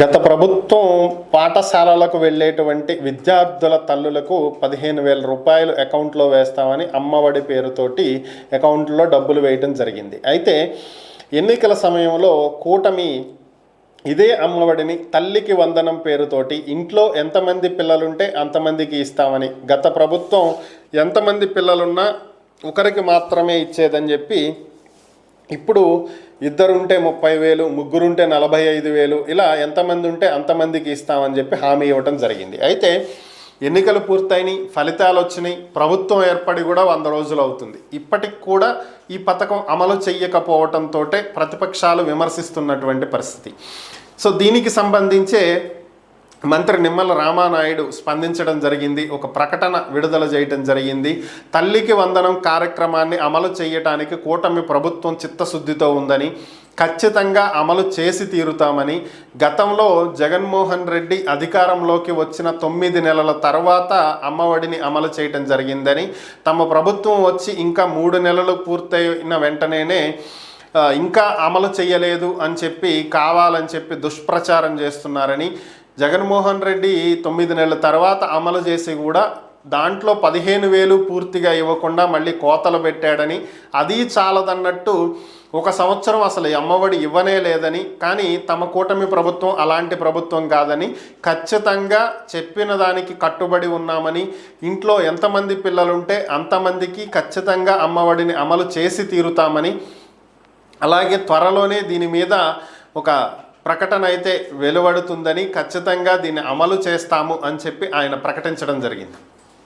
గత ప్రభుత్వం పాఠశాలలకు వెళ్ళేటువంటి విద్యార్థుల తల్లులకు 15,000 రూపాయలు అకౌంట్లో వేస్తామని అమ్మఒడి పేరుతోటి అకౌంట్లో డబ్బులు వేయడం జరిగింది. అయితే ఎన్నికల సమయంలో కూటమి ఇదే అమ్మఒడిని తల్లికి వందనం పేరుతోటి ఇంట్లో ఎంతమంది పిల్లలుంటే అంతమందికి ఇస్తామని, గత ప్రభుత్వం ఎంతమంది పిల్లలున్నా ఒకరికి మాత్రమే ఇచ్చేదని చెప్పి ఇప్పుడు ఇద్దరుంటే 30,000, ముగ్గురుంటే 45,000, ఇలా ఎంతమంది ఉంటే అంతమందికి ఇస్తామని చెప్పి హామీ ఇవ్వటం జరిగింది. అయితే ఎన్నికలు పూర్తయినాయి, ఫలితాలు వచ్చినాయి, ప్రభుత్వం ఏర్పడి కూడా 100 రోజులు అవుతుంది. ఇప్పటికి కూడా ఈ పథకం అమలు చెయ్యకపోవటంతో ప్రతిపక్షాలు విమర్శిస్తున్నటువంటి పరిస్థితి. సో దీనికి సంబంధించే మంత్రి నిమ్మల రామానాయుడు స్పందించడం జరిగింది, ఒక ప్రకటన విడుదల చేయడం జరిగింది. తల్లికి వందనం కార్యక్రమాన్ని అమలు చేయటానికి కూటమి ప్రభుత్వం చిత్తశుద్ధితో ఉందని, ఖచ్చితంగా అమలు చేసి తీరుతామని, గతంలో జగన్మోహన్ రెడ్డి అధికారంలోకి వచ్చిన 9 నెలల తర్వాత అమ్మఒడిని అమలు చేయడం జరిగిందని, తమ ప్రభుత్వం వచ్చి ఇంకా 3 నెలలు పూర్తయిన వెంటనే ఇంకా అమలు చేయలేదు అని చెప్పి కావాలని చెప్పి దుష్ప్రచారం చేస్తున్నారని, జగన్మోహన్ రెడ్డి 9 నెలల తర్వాత అమలు చేసి కూడా దాంట్లో 15,000 పూర్తిగా ఇవ్వకుండా మళ్ళీ కోతలు పెట్టాడని, అది చాలదన్నట్టు 1 సంవత్సరం అసలు అమ్మఒడి ఇవ్వనే లేదని, కానీ తమ కూటమి ప్రభుత్వం అలాంటి ప్రభుత్వం కాదని, ఖచ్చితంగా చెప్పిన దానికి కట్టుబడి ఉన్నామని, ఇంట్లో ఎంతమంది పిల్లలుంటే అంతమందికి ఖచ్చితంగా అమ్మఒడిని అమలు చేసి తీరుతామని, అలాగే త్వరలోనే దీని మీద ఒక ప్రకటన అయితే వెలువడుతుందని, ఖచ్చితంగా దీన్ని అమలు చేస్తాము అని చెప్పి ఆయన ప్రకటించడం జరిగింది.